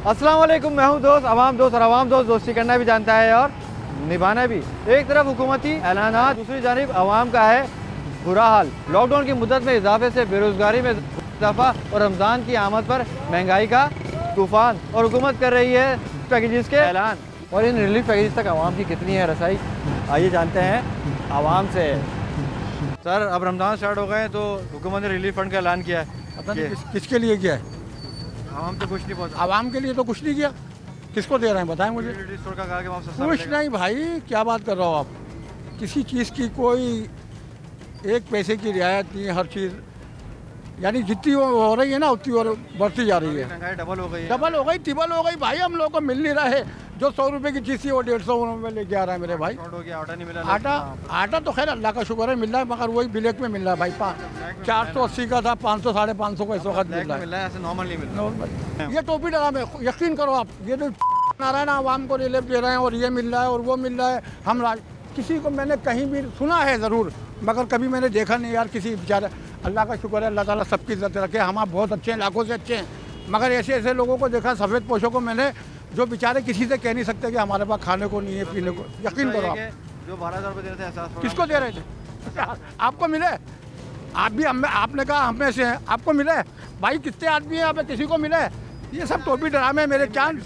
अस्सलाम वालेकुम, मैं हूं दोस्त, अवाम दोस्त और अवाम दोस्त दोस्ती करना भी जानता है और निभाना भी। एक तरफ हुकूमती ऐलानात, दूसरी जानिब अवाम का है बुरा हाल। लॉकडाउन की मुद्दत में इजाफे से बेरोज़गारी में इजाफा और रमज़ान की आमद पर महंगाई का तूफ़ान, और हुकूमत कर रही है पैकेजेस के ऐलान। और इन रिलीफ पैकेज तक आवाम की कितनी है रसाई, आइए जानते हैं आवाम से। सर, अब रमज़ान स्टार्ट हो गए हैं तो हुकूमत ने रिलीफ फंड का ऐलान किया है। पता नहीं किसके लिए किया है। आवाम तो कुछ नहीं पहुँचा। आवाम के लिए तो कुछ नहीं किया। किसको दे रहे हैं बताएं मुझे। स्टोर का कहा कि वहाँ सस्ता कुछ मिलेगा। नहीं भाई, क्या बात कर रहे हो आप। किसी चीज़ की कोई एक पैसे की रियायत नहीं है। हर चीज़ यानी जितनी वो हो रही है ना उतनी और बढ़ती जा रही है। महंगाई डबल हो गई है। डबल हो गई, ट्रिपल हो गई भाई। हम लोग को मिल नहीं रहा है। जो 100 रुपये की चीज़ थी वो 150 में लेके आ रहा है मेरे भाई। शॉर्ट हो गया, आटा नहीं मिला। आटा तो खैर अल्लाह का शुक्र है मिल रहा है, मगर वही ब्लैक में मिल रहा है भाई। 480 का था, 500 550 का इस वक्त मिल रहा है। मिल रहा है, ऐसे नॉर्मल नहीं मिल रहा। नॉर्मल ये टोपी ड्रामे, यकीन करो आप, ये जो आ रहा है ना आवाम को रिलीफ दे रहे हैं और ये मिल रहा है और वो मिल रहा है। हम किसी को मैंने कहीं भी सुना है ज़रूर, मगर कभी मैंने देखा नहीं यार किसी बेचारे। अल्लाह का शुक्र है, अल्लाह ताला सबकी इज्जत रखे। हम आप बहुत अच्छे हैं, लाखों से अच्छे हैं, मगर ऐसे ऐसे लोगों को देखा, सफ़ेद पोशों को मैंने, जो बेचारे किसी से कह नहीं सकते कि हमारे पास खाने को नहीं है, पीने को। यकीन करो आप, जो 12,000 रुपये दे रहे थे एहसास हो रहा किसको दे रहे थे? आपको मिले? आप भी आपने कहा हम में से हैं, आपको मिले भाई? कितने आदमी हैं यहाँ पे, किसी को मिले? ये सब टोपी ड्रामे मेरे चांद।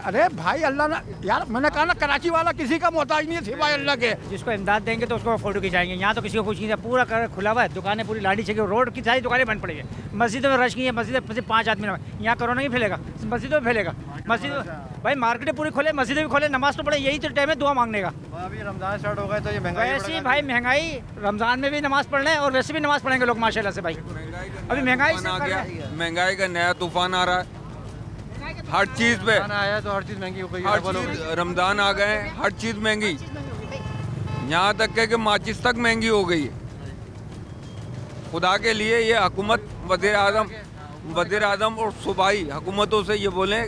अरे भाई अल्लाह ना यार, मैंने कहा ना कराची वाला किसी का मोहताज नहीं है सिवाय अल्लाह के। जिसको इमदाद देंगे तो उसको फोटो खिंचाएंगे। यहाँ तो किसी को कुछ नहीं है, पूरा खुला हुआ है, दुकानें पूरी लाड़ी चाहिए, रोड की सारी दुकानें बंद पड़ी है। मस्जिदों में रश नहीं है, मस्जिद सिर्फ 5 आदमी, यहाँ कोरोना नहीं फैलेगा, मस्जिदों में फैलेगा। मस्जिद भाई मार्केटें पूरी खोले, मस्जिदें भी खोले, नमाज तो पढ़े, यही तो टाइम है दुआ मांगने का। अभी रमजान स्टार्ट हो गए तो ये महंगाई वैसे ही भाई महंगाई, रमजान में भी नमाज पढ़ रहे हैं और वैसे भी नमाज पढ़ेंगे लोग माशाल्लाह से भाई। अभी महंगाई का नया तूफान आ रहा है। हर चीज पे आया तो हर चीज महंगी हो गई है, हर डबल हो गई। चीज, रमजान आ गए, हर चीज महंगी। यहाँ तक है कि माचिस तक महंगी हो गई है। खुदा के लिए ये हुकूमत, वज़ीर आज़म और सूबाई हुकूमतों से ये बोलें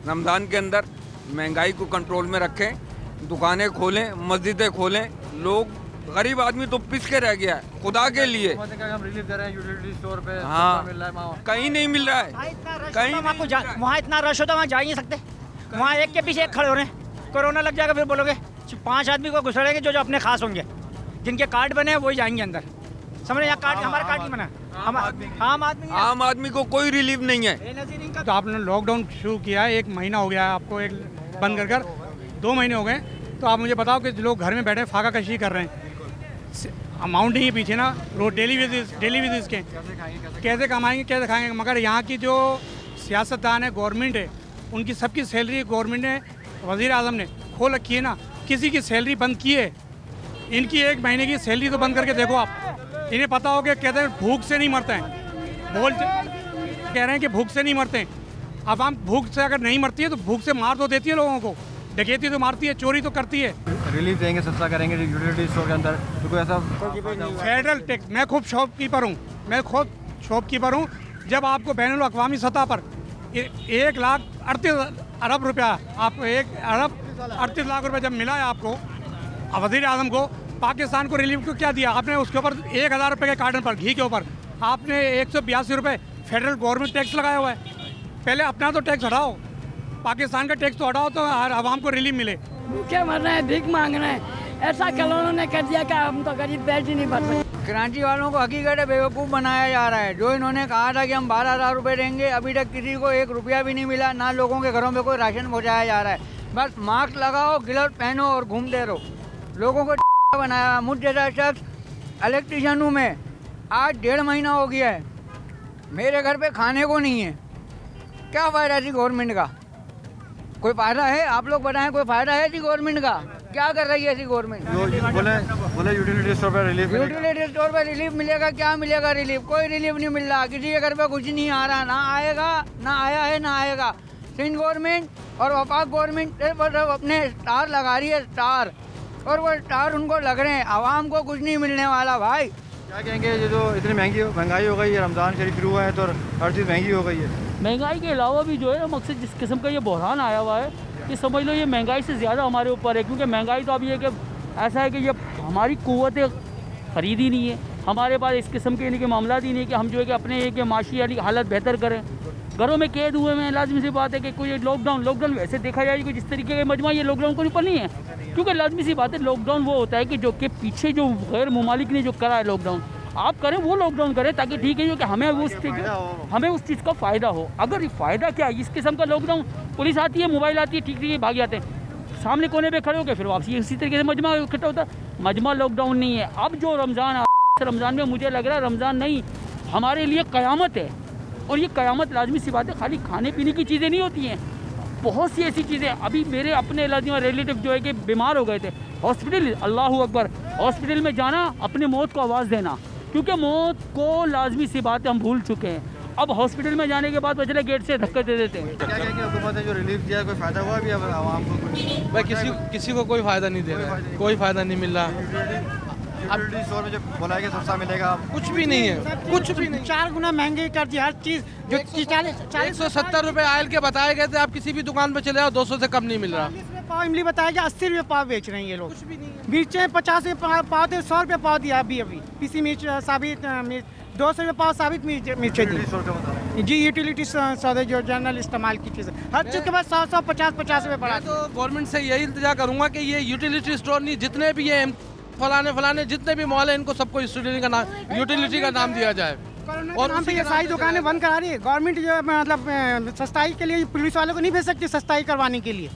रमज़ान के अंदर महंगाई को कंट्रोल में रखें, दुकानें खोलें, मस्जिदें खोलें। लोग, गरीब आदमी तो पिस के रह गया है। खुदा के लिए हम रिलीफ दे रहे हैं, यूटिलिटी स्टोर पे हाँ, मिल रहा है वहाँ। कहीं नहीं मिल रहा है, कहीं वहाँ इतना रश होता है, वहाँ जा ही नहीं सकते। वहाँ एक के पीछे एक खड़े हो रहे हैं, कोरोना लग जाएगा फिर बोलोगे। 5 आदमी को घुसड़ेंगे जो अपने खास होंगे, जिनके कार्ड बने हैं वही जाएंगे अंदर। समझ, यहाँ कार्ड, हमारा कार्ड नहीं बना। आम आदमी को कोई रिलीफ नहीं है। तो आपने लॉकडाउन शुरू किया है, 1 महीना हो गया है आपको, एक बंद कर 2 महीने हो गए। तो आप मुझे बताओ कि लोग घर में बैठे फाका कशी कर रहे हैं, अमाउंट नहीं है पीछे ना, रोज डेली वेजेस के कैसे कमाएंगे, कैसे खाएंगे। मगर यहाँ की जो सियासतदान है, गवर्नमेंट है, उनकी सबकी सैलरी गवर्नमेंट ने, वज़ीर आज़म ने खोल रखी है ना, किसी की सैलरी बंद की है। इनकी 1 महीने की सैलरी तो बंद करके देखो आप। इन्हें पता हो कि कहते हैं भूख से नहीं मरते हैं, कह रहे हैं कि भूख से नहीं मरते हैं। अब हम भूख से अगर नहीं मरती है तो भूख से मार तो देती है लोगों को, डकैती तो मारती है, चोरी तो करती है। रिलीफ देंगे, सस्ता करेंगे यूटिलिटी स्टोर के अंदर, तो कोई ऐसा फेडरल टैक्स, मैं खुद शॉपकीपर हूँ। जब आपको बैनुल अक़वामी सतह पर 1,38 अरब रुपया, आपको 1,38 रुपये जब मिला है आपको, वज़ीर आज़म को, पाकिस्तान को रिलीफ को क्या दिया आपने? उसके ऊपर 1,000 रुपये के कार्टन पर घी के ऊपर आपने 182 रुपये फेडरल गवर्नमेंट टैक्स लगाया हुआ है। पहले अपना तो टैक्स हटाओ, पाकिस्तान का टैक्स तो हटाओ, तो आवाम को रिलीफ मिले। भूखे मर रहे हैं, भीख मांग रहे हैं। ऐसा कलोनों ने कर दिया कि हम तो गरीब पेट ही नहीं भर सकते। कराची वालों को हकीकत है बेवकूफ़ बनाया जा रहा है। जो इन्होंने कहा था कि हम 12,000 रुपये देंगे, अभी तक किसी को 1 रुपया भी नहीं मिला, ना लोगों के घरों में कोई राशन पहुँचाया जा रहा है। बस मास्क लगाओ, ग्लव्स पहनो और घूमते रहो। लोगों को बनाया। मुझ जैसा शख्स इलेक्ट्रिशियन हूँ मैं, आज 1.5 महीना हो गया है, मेरे घर पे खाने को नहीं है। क्या फ़ायदा थी गवर्नमेंट का? कोई फ़ायदा है? आप लोग बताएं, कोई फ़ायदा है थी गवर्नमेंट का? क्या कर रही है ऐसी गवर्नमेंट? बोले यूटिलिटी स्टोर पर रिलीफ, यूटिलिटी स्टोर पर रिलीफ मिलेगा। क्या मिलेगा रिलीफ? कोई रिलीफ नहीं मिल रहा। किसी के घर पे कुछ नहीं आ रहा, ना आएगा, ना आया है, ना आएगा। सिंध गवर्नमेंट और वफाक गवर्नमेंट अपने स्टार लगा रही है, स्टार, और वो स्टार उनको लग रहे हैं। आवाम को कुछ नहीं मिलने वाला भाई। क्या कहेंगे? ये जो इतनी महंगाई हो गई है, रमज़ान शरीफ शुरू हुआ है तो हर चीज़ महंगी हो गई है। महंगाई के अलावा भी जो है मकसद जिस किस्म का ये बहरान आया हुआ है, ये समझ लो ये महंगाई से ज़्यादा हमारे ऊपर है। क्योंकि महंगाई तो अब ये कि ऐसा है कि ये हमारी क़ुव्वत ख़रीद ही नहीं है, हमारे पास इस किस्म के मामला ही नहीं है कि हम जो है कि अपने एक माशी हालत बेहतर करें। घरों में कैद हुए हैं, लाजमी सी बात है कि कोई लॉकडाउन वैसे देखा जाए कि जिस तरीके का मजमा ये लॉकडाउन के ऊपर नहीं है, क्योंकि लाजमी सी बात है लॉकडाउन वो होता है कि जो कि पीछे जो गैर मुमालिक ने जो करा है लॉकडाउन, आप करें वो लॉकडाउन करें ताकि ठीक है कि हमें उस चीज़ का फ़ायदा हो। अगर फ़ायदा क्या है इस किस्म का लॉकडाउन, पुलिस आती है, मोबाइल आती है, ठीक है भाग जाते हैं, सामने कोने पे खड़े होकर फिर वापसी इसी तरीके से मजमा इकट्ठा होता है। मजमा लॉकडाउन नहीं है। अब जो रमज़ान में मुझे लग रहा है रमज़ान नहीं, हमारे लिए क़यामत है। और ये क़यामत लाजमी सी बात है, खाली खाने पीने की चीज़ें नहीं होती हैं, बहुत सी ऐसी चीज़ें। अभी मेरे अपने लाजमी रिलेटिव जो है कि बीमार हो गए थे, हॉस्पिटल, अल्लाह अकबर, हॉस्पिटल में जाना, अपने मौत को आवाज़ देना, क्योंकि मौत को लाजमी सी बात है हम भूल चुके हैं। अब हॉस्पिटल में जाने के बाद बचले गेट से धक्के दे देते हैं। क्या कहेंगे हुकूमत ने जो रिलीफ दिया, कोई फ़ायदा हुआ अभी अब आवाम को? भाई किसी को कोई फ़ायदा नहीं दे रहा है, कोई फ़ायदा नहीं मिल रहा। यूटिलिटी स्टोर में जो बोला है कि सस्ता मिलेगा, कुछ भी नहीं है, कुछ भी नहीं। 4 गुना महंगी कर दी हर चीज़। जो 170 रुपए आयल के बताए गए थे, आप किसी भी दुकान पे चले जाओ 200 से कम नहीं मिल रहा। 40 रुपये पाव इमली बताया कि 80 रुपये पाव बेच रहे हैं ये लोग। कुछ भी नहीं है। मिर्चें 50 रुपये पाव थे, 100 रुपये पाव दिया अभी पीसी मिर्च, साबित मिर्च 200 रुपये पाव साबित मिर्चें दी जी। यूटिलिटी सौदे जो जनरल इस्तेमाल की चीज़ें हर चीज़ के बाद 100 50 रुपये बढ़ा। तो गवर्नमेंट से यही इल्तिजा करूंगा कि ये यूटिलिटी स्टोर नहीं, जितने भी ये फलाने जितने भी मॉल है, इनको सबको यूटिलिटी का नाम दिया जाए। और हम पे ये सारी दुकानें बंद करा रही है गवर्नमेंट। जो मतलब सस्ताई के लिए पुलिस वालों को नहीं भेज सकती सस्ताई करवाने के लिए।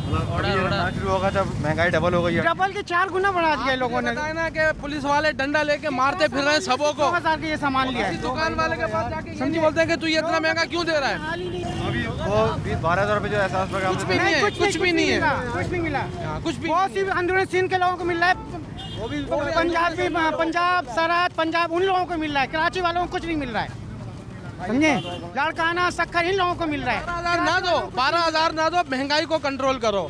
शुरू होगा जब महंगाई डबल हो गई है, डबल के 4 गुना बढ़ा दिया लोगों ने। बताया ना कि पुलिस वाले डंडा लेके मारते फिर रहे हैं सबों को। 1000 के ये सामान लिया है। दुकान वाले के पास जाके समझी बोलते हैं कि तू ये इतना महंगा क्यों दे रहा है। अभी वो 12,000 रुपये जो एहसास प्रोग्राम कुछ भी नहीं है, कुछ भी नहीं है, कुछ नहीं मिला। कुछ भी बहुत सी अंदरूनी सिंध के लोगों को मिल रहा है, पंजाब सरहद पंजाब उन लोगों को मिल रहा है, कराची वालों को कुछ नहीं मिल रहा है, समझे। लाड़काना शक्कर इन लोगों को मिल रहा है। 12,000 ना दो, महंगाई को कंट्रोल करो।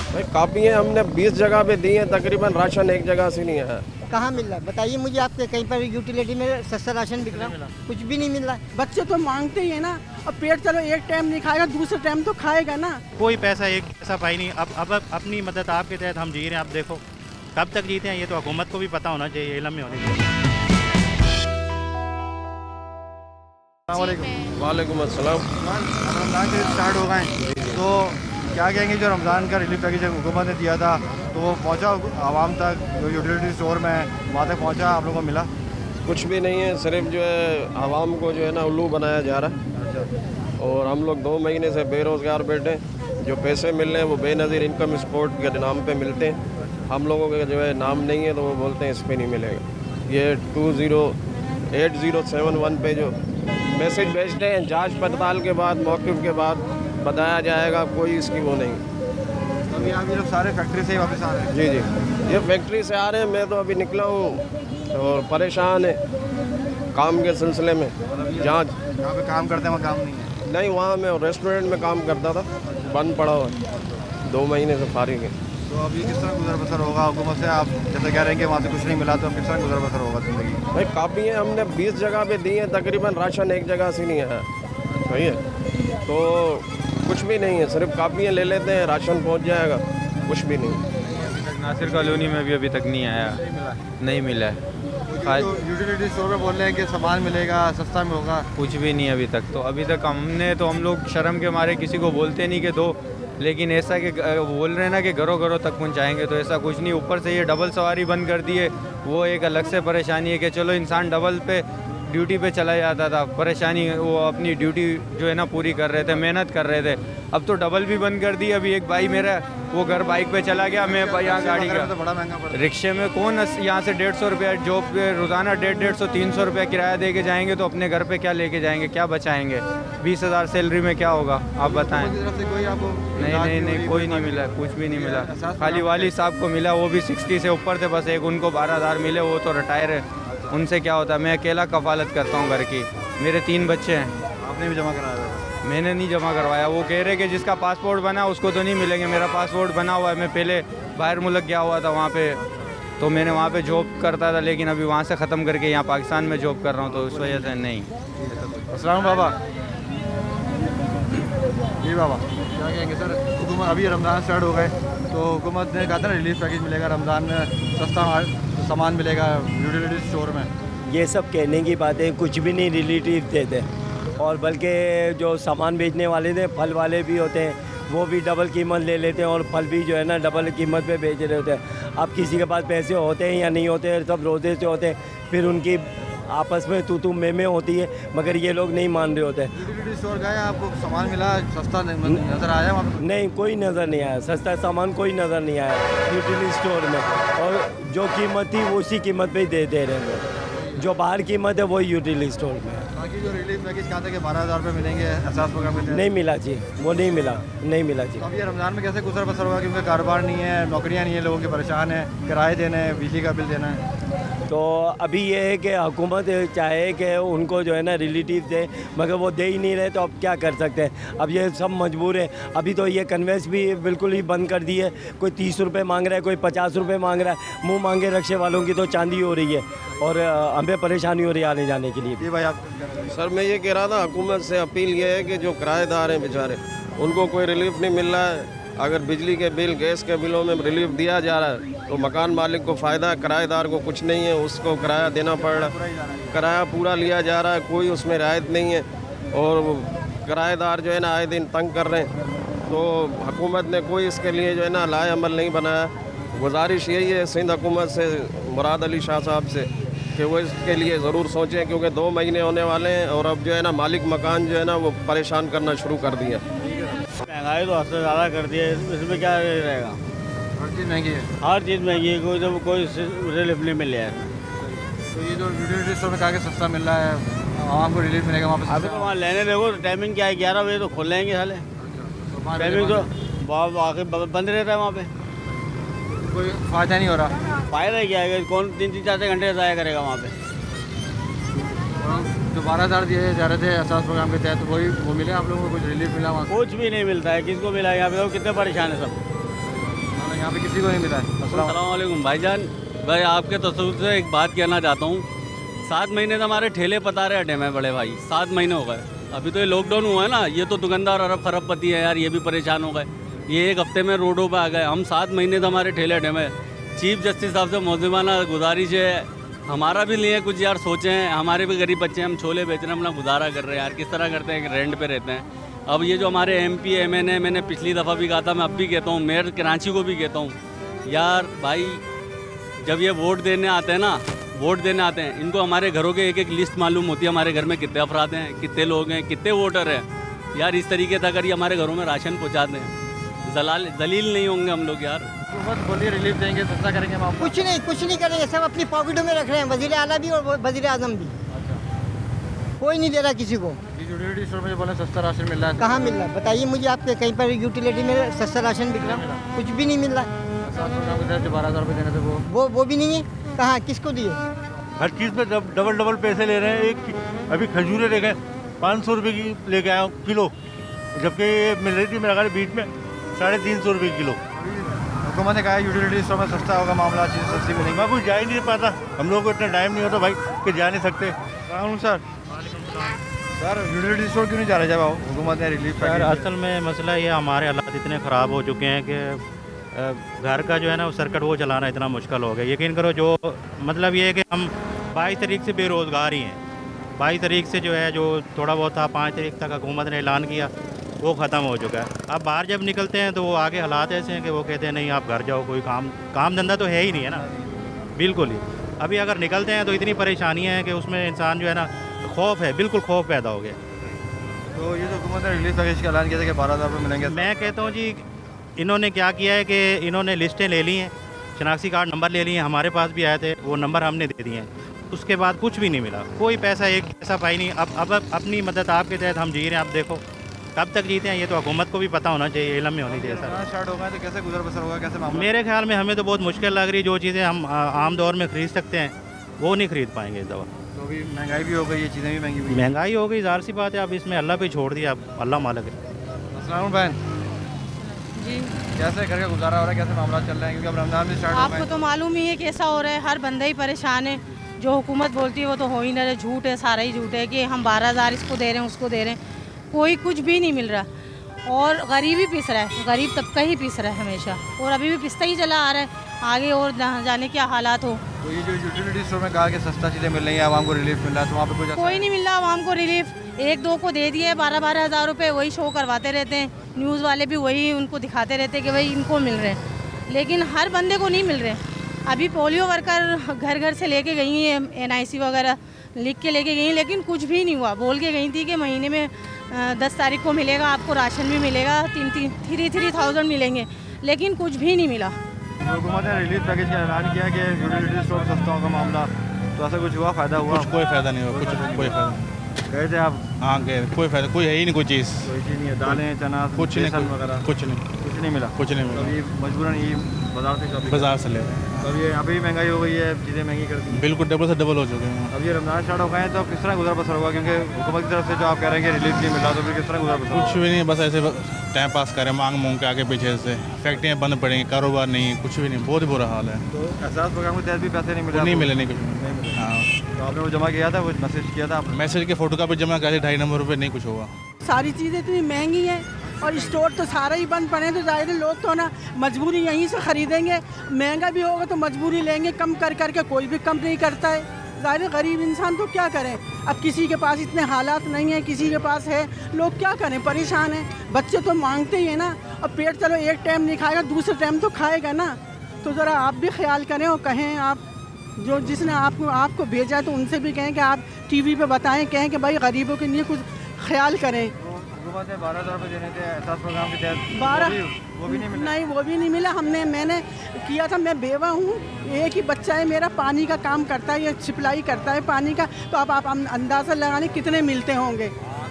भाई कापियाँ हमने 20 जगह पे दी हैं, तकरीबन राशन एक जगह से नहीं है। कहाँ मिल रहा है बताइए मुझे, आपके कहीं पर यूटिलिटी में सस्ता राशन बिक रहा है? कुछ भी नहीं मिल रहा है। बच्चे तो मांगते ही है ना, अब पेट चलो एक टाइम नहीं खाएगा, दूसरे टाइम तो खाएगा ना। कोई पैसा एक पैसा पाई नहीं। अब अपनी मदद आपके तहत हम जी रहे हैं। आप देखो कब तक जीते हैं, ये तो हुकूमत को भी पता होना चाहिए, इल्म में होनी चाहिए। वालेकुम अस्सलाम। रमज़ान के स्टार्ट हो गए, तो क्या कहेंगे जो रमज़ान का रिलीफ पैकेज हुकूमत ने दिया था, तो वो पहुंचा आवाम तक? जो यूटिलिटी स्टोर में वहाँ तक पहुंचा, आप लोगों को मिला? कुछ भी नहीं है, सिर्फ जो है आवाम को जो है ना उल्लू बनाया जा रहा है। और हम लोग 2 महीने से बेरोज़गार बैठे, जो पैसे मिल रहे हैं वो बेनज़ीर इनकम सपोर्ट के नाम पे मिलते हैं। हम लोगों के जो है नाम नहीं है, तो वो बोलते हैं इस पर नहीं मिलेगा। ये 208071 पे जो मैसेज भेजते हैं, जांच पड़ताल के बाद, मौक़िफ़ के बाद बताया जाएगा, कोई इसकी वो नहीं। अभी आप ये लोग सारे फैक्ट्री से ही वापस आ रहे हैं? जी जी, ये फैक्ट्री से आ रहे हैं। मैं तो अभी निकला हूँ और परेशान है काम के सिलसिले में। जहाँ पे काम करते हैं वहाँ काम नहीं है? नहीं, वहाँ मैं रेस्टोरेंट में काम करता था, बंद पड़ा हुआ, 2 महीने से फारिग है। तो अभी किस तरह गुजर बसर होगा हुकूमत से? आप जैसे कह रहे हैं कि वहाँ से कुछ नहीं मिला, तो किस तरह गुजर बसर होगा ज़िंदगी? भाई कापियाँ हमने 20 जगह पे दी हैं, तकरीबन राशन एक जगह से नहीं है। सही है, तो कुछ भी नहीं है, सिर्फ कापियाँ ले लेते हैं, राशन पहुँच जाएगा, कुछ भी नहीं। नासिर कॉलोनी में भी अभी तक नहीं आया, नहीं मिला है। यूटिलिटी स्टोर में बोल रहे हैं कि सामान मिलेगा, सस्ता में होगा, कुछ भी नहीं अभी तक। तो अभी तक हम लोग शर्म के मारे किसी को बोलते नहीं कि दो, लेकिन ऐसा कि बोल रहे हैं ना कि घरों घरों तक पहुंचाएंगे, तो ऐसा कुछ नहीं। ऊपर से ये डबल सवारी बंद कर दी है, वो एक अलग से परेशानी है कि चलो इंसान डबल पे ड्यूटी पे चला जाता था, परेशानी, वो अपनी ड्यूटी जो है ना पूरी कर रहे थे, मेहनत कर रहे थे। अब तो डबल भी बंद कर दी। अभी एक भाई मेरा वो घर बाइक पे चला गया, मैं यहाँ गाड़ी का, तो बड़ा महंगा पड़ता है। रिक्शे में कौन यहाँ से 150 रुपया जॉब पे रोज़ाना 150 300 रुपया किराया दे के जाएंगे, तो अपने घर पे क्या लेके जाएंगे, क्या बचाएंगे? 20,000 सैलरी में क्या होगा, आप बताएं। नहीं, कोई नहीं मिला, कुछ भी नहीं मिला। खाली वाली साहब को मिला, वो भी 60 से ऊपर थे बस, एक उनको 12,000 मिले, वो तो रिटायर है, उनसे क्या होता है। मैं अकेला कफालत करता हूँ घर की, मेरे 3 बच्चे हैं। आपने भी जमा कराया? मैंने नहीं जमा करवाया। वो कह रहे कि जिसका पासपोर्ट बना उसको तो नहीं मिलेंगे। मेरा पासपोर्ट बना हुआ है, मैं पहले बाहर मुल्क गया हुआ था, वहाँ पे तो मैंने वहाँ पे जॉब करता था, लेकिन अभी वहाँ से ख़त्म करके यहाँ पाकिस्तान में जॉब कर रहा हूँ, तो उस वजह से नहीं। अस्सलाम बाबा जी। बाबा क्या कहेंगे सर, हुकूमत अभी रमज़ान स्टार्ट हो गए, तो हुकूमत ने कहा था ना रिलीफ पैकेज मिलेगा, रमज़ान में सस्ता सामान मिलेगा यूटिलिटी स्टोर में। ये सब कहने की बात है, कुछ भी नहीं रिलेटिव देते। और बल्कि जो सामान बेचने वाले थे, फल वाले भी होते हैं, वो भी डबल कीमत ले लेते हैं और फल भी जो है ना डबल कीमत पे बेच रहे होते हैं। अब किसी के पास पैसे होते हैं या नहीं होते हैं, सब रोज़े से होते हैं, फिर उनकी आपस में तू में होती है, मगर ये लोग नहीं मान रहे होते। यूटिलिटी स्टोर गए, आपको सामान मिला सस्ता नज़र आया वहाँ पे? नहीं, कोई नज़र नहीं आया, सस्ता सामान कोई नज़र नहीं आया यूटिलिटी स्टोर में, और जो कीमत थी वो उसी कीमत पे ही दे रहे हैं, जो बाहर कीमत है वही यूटिलिटी स्टोर में। बाकी जो रिलीफ पैकेज कहा था कि 12,000 रुपये मिलेंगे एहसास प्रोग्राम में, नहीं मिला जी, वो नहीं मिला जी। अब ये रमज़ान में कैसे गुजर बसर होगा, क्योंकि कारोबार नहीं है, नौकरियां नहीं है, लोगों के परेशान है, किराए देने हैं, बिजली का बिल देना है। तो अभी ये है कि हुकूमत चाहे कि उनको जो है ना रिलेटिव दे, मगर वो दे ही नहीं रहे, तो अब क्या कर सकते हैं। अब ये सब मजबूर है। अभी तो ये कन्वेंस भी बिल्कुल ही बंद कर दी है, कोई 30 रुपये मांग रहा है, कोई 50 रुपये मांग रहा है। मुंह मांगे रक्शे वालों की तो चांदी हो रही है और हमें परेशानी हो रही है आने जाने के लिए। जी भाई, आप सर मैं ये कह रहा था, हुकूमत से अपील ये है कि जो किराएदार हैं बेचारे, उनको कोई रिलीफ नहीं मिल रहा है। अगर बिजली के बिल, गैस के बिलों में रिलीफ दिया जा रहा है तो मकान मालिक को फ़ायदा है, किराएदार को कुछ नहीं है, उसको किराया देना पड़ रहा है, किराया पूरा लिया जा रहा है, कोई उसमें रियायत नहीं है, और किराएदार जो है ना आए दिन तंग कर रहे हैं। तो हुकूमत ने कोई इसके लिए जो है ना लाए अमल नहीं बनाया। गुजारिश यही है सिंध हुकूमत से, मुराद अली शाह साहब से, कि वो इसके लिए ज़रूर सोचें, क्योंकि 2 महीने होने वाले हैं और अब जो है ना मालिक मकान जो है ना वो परेशान करना शुरू कर दिया। महंगाई तो हद से ज़्यादा कर दी है, इसमें क्या रहेगा? हर चीज़ महंगी है, हर चीज़ महंगी है, कोई रिलीफ नहीं मिल रहा है। तो ये जो यूटिलिटी स्टोर में कहा कि सस्ता मिल रहा है, आवाम को रिलीफ मिलेगा वहाँ पे? अभी तो वहाँ लेने देखो, टाइमिंग क्या है, 11 बजे तो खोल लेंगे साले, टाइमिंग तो आखिर बंद रहता है वहाँ पे, कोई फ़ायदा नहीं हो रहा। फ़ायदा क्या है, कौन 3-4 घंटे ज़ाया करेगा वहाँ पे? जो 12,000 दिए जा रहे थे एहसास प्रोग्राम के तहत, वो मिले आप लोगों को? कुछ रिलीफ मिला वहाँ? कुछ भी नहीं मिलता है। किसको मिला है यहाँ पे? तो कितने परेशान है सब, यहाँ पे किसी को नहीं मिला है। अस्सलाम वालेकुम भाईजान, भाई आपके तसव्वुर से एक बात कहना चाहता हूँ। 7 महीने से हमारे ठेले पतारे हटे में बड़े भाई, 7 महीने हो गए। अभी तो ये लॉकडाउन हुआ है ना, ये तो दुकानदार अरब खरबपति है यार, ये भी परेशान हो गए। ये 1 हफ्ते में रोडों पर आ गए। हम 7 महीने से हमारे ठेले हटे में। चीफ जस्टिस साहब से मौजूदाना गुजारिश है, हमारा भी लिए कुछ यार सोचें, हमारे भी गरीब बच्चे, हम छोले बेच रहे हैं, अपना गुजारा कर रहे हैं यार, किस तरह करते हैं, रेंट पे रहते हैं। अब ये जो हमारे MP MNA, मैंने पिछली दफ़ा भी कहा था, मैं अब भी कहता हूँ, मेयर कराची को भी कहता हूँ, यार भाई जब ये वोट देने आते हैं, इनको हमारे घरों के एक लिस्ट मालूम होती है, हमारे घर में कितने अफराद हैं, कितने लोग हैं, कितने वोटर हैं। यार इस तरीके से अगर ये हमारे घरों में राशन पहुँचा दें, दलील नहीं होंगे हम लोग यार। बोलिए रिलीफ देंगे, सस्ता करेंगे मामला? कुछ नहीं करेंगे, सब अपनी पॉकेटों में रख रहे हैं, वज़ीर आला भी और वज़ीर आज़म भी। कोई नहीं दे रहा किसी को। यूटिलिटी स्टोर में जो बोले सस्ता राशन मिल रहा है, कहाँ मिल रहा है बताइए मुझे? आपके कहीं पर यूटिलिटी में सस्ता राशन बिक रहा है? कुछ भी नहीं मिल रहा है। जो 12,000 रुपये देने थे वो भी नहीं है। कहाँ, किसको दिए? हर चीज़ पे डबल पैसे ले रहे हैं। एक अभी खजूरें ले गए 500 रुपये की लेके आया किलो, जबकि मिल रही थी मेरा घर बीच में 350 रुपये किलो। हुकूमत ने कहा यूटिलिटी स्टोर में सस्ता होगा मामला, चीज़ सस्ती मिलेगी। मैं कुछ जा ही नहीं पाता, हम लोगों को इतना टाइम नहीं होता भाई कि जा नहीं सकते। सर यूटिलिटी स्टोर क्यों नहीं जा रहे जब हुकूमत ने रिलीफ? सर असल में मसला ये, हमारे हालात इतने ख़राब हो चुके हैं कि घर का जो है ना सर्किट वो चलाना इतना मुश्किल हो गया। यकीन करो, जो मतलब ये है कि हम 22 तारीख से बेरोज़गार ही हैं। 22 तारीख से जो है, जो थोड़ा बहुत था 5 तारीख तक हुकूमत ने ऐलान किया, वो ख़त्म हो चुका है। अब बाहर जब निकलते हैं तो वो आगे हालात ऐसे हैं कि वो कहते हैं नहीं आप घर जाओ, कोई काम धंधा तो है ही नहीं है ना, बिल्कुल ही। अभी अगर निकलते हैं तो इतनी परेशानियाँ हैं कि उसमें इंसान जो है ना, खौफ है, बिल्कुल खौफ पैदा हो गया। तो ये जो हुकूमत ने रिलीफ पैकेज का ऐलान किया था कि 12,000 रुपये मिलेंगे, मैं कहता हूँ जी, इन्होंने क्या किया है कि इन्होंने लिस्टें ले ली हैं, शनाख्ती कार्ड नंबर ले लिए हैं, हमारे पास भी आए थे, वो नंबर हमने दे दिए हैं। उसके बाद कुछ भी नहीं मिला, कोई पैसा, एक पैसा पाई नहीं। अब अपनी मदद आपके तहत हम जी रहे हैं। आप देखो कब तक जीते हैं, ये तो हुकूमत को भी पता होना चाहिए, इल्म में होनी चाहिए सर। स्टार्ट होगा तो कैसे गुजर बसर होगा, कैसे मामला? मेरे ख्याल में हमें तो बहुत मुश्किल लग रही है। जो चीज़ें हम आम दौर में ख़रीद सकते हैं वो नहीं ख़रीद पाएंगे इस दवा। तो अभी महंगाई भी हो गई, ये चीज़ें भी महंगी हुई। महंगाई हो गई, ज़ाहिर सी बात है। अब इसमें अल्लाह पे छोड़ दिया, अब अल्लाह मालिक है। अस्सलाम बहन जी, कैसे घर का गुजारा हो रहा है, कैसे मामला चल रहे हैं? क्योंकि अब रमज़ान भी स्टार्ट हो गए। आपको तो मालूम ही है कैसा हो रहा है, हर बंदा ही परेशान है। जो हुकूमत बोलती है वो तो हो ही ना रहा, झूठ है, सारा ही झूठ है कि हम 12,000 इसको दे रहे हैं, उसको दे रहे हैं, कोई कुछ भी नहीं मिल रहा। और गरीब ही पिस रहा है, गरीब तबका ही पिस रहा है हमेशा, और अभी भी पिसता ही चला आ रहा है। आगे और जाने क्या हालात हो। तो ये जो यूटिलिटी स्टोर में कहा कि सस्ता चीज़ें मिल रही हैं, आवाम को रिलीफ मिल रहा है, तो वहाँ पे कोई नहीं मिल रहा आवाम को रिलीफ। एक दो को दे दिए 12-12 हज़ार रुपये, वही शो करवाते रहते हैं, न्यूज़ वाले भी वही उनको दिखाते रहते हैं कि भाई इनको मिल रहे हैं, लेकिन हर बंदे को नहीं मिल रहे। अभी पोलियो वर्कर घर घर से लेके गई हैं, NIC वगैरह लिख के लेके गई, लेकिन कुछ भी नहीं हुआ। बोल के गई थी कि महीने में 10 तारीख को मिलेगा, आपको राशन भी मिलेगा, 3,000 मिलेंगे, लेकिन कुछ भी नहीं मिला। हुकूमत ने रिलीफ पैकेज का ऐलान किया कि यूटिलिटी स्टोर सस्ता का मामला, तो ऐसा कुछ हुआ, फ़ायदा हुआ? कुछ कोई फ़ायदा नहीं हुआ, कुछ कोई फ़ायदा नहीं। गए थे आप? हाँ गए, कोई फ़ायदा, कोई है ही नहीं, कोई चीज़ नहीं है, दालें चना कुछ नहीं वगैरह कुछ नहीं मिला, कुछ नहीं मिला। अभी मजबूरन ये बाज़ार से ले रहे हैं। अब ये अभी महंगाई हो गई है, चीज़ें महंगी कर दी, बिल्कुल डबल से डबल हो चुके हैं। अब ये रमज़ान स्टार्ट हो गए हैं, तो किस तरह गुजर बसर होगा? क्योंकि हुकूमत की तरफ से जो आप कह रहे हैं कि रिलीफ नहीं मिल रहा, तो फिर किस तरह गुजर बसर? कुछ भी नहीं, बस ऐसे टाइम पास करें, मांग मूंग के आगे पीछे से। फैक्ट्रियाँ बंद पड़ेंगी, कारोबार नहीं, कुछ भी नहीं, बहुत ही बुरा हाल है। तो एहसास प्रोग्राम के तहत भी पैसे नहीं मिले? नहीं मिले, नहीं कुछ नहीं। हाँ, तो आपने वो जमा किया था, वो मैसेज किया था? मैसेज के फ़ोटो का भी जमा किया, 2.5 नंबर रुपये, नहीं कुछ हुआ। सारी चीज़ें इतनी महंगी हैं और स्टोर तो सारे ही बंद पड़े हैं, तो ज़ाहिर है लोग तो ना मजबूरी यहीं से ख़रीदेंगे। महंगा भी होगा तो मजबूरी लेंगे, कम कर करके कोई भी कम नहीं करता है। ज़ाहिर है गरीब इंसान तो क्या करें, अब किसी के पास इतने हालात नहीं है, किसी के पास है, लोग क्या करें, परेशान हैं। बच्चे तो मांगते ही हैं ना, और पेट चलो एक टाइम नहीं खाएगा, दूसरे टाइम तो खाएगा ना। तो ज़रा आप भी ख्याल करें और कहें, आप जो जिसने आपको भेजा है तो उनसे भी कहें कि आप TV पे बताएं, कहें कि भाई गरीबों के लिए कुछ ख्याल करें। हुकूमत ने 12,000 रुपये देने थे एहसास प्रोग्राम के तहत, 12 वो भी नहीं मिला? नहीं, वो भी नहीं मिला। मैंने किया था, मैं बेवा हूँ, एक ही बच्चा है मेरा, पानी का काम करता है, ये सप्लाई करता है पानी का, तो आप अंदाज़ा लगा लें कितने मिलते होंगे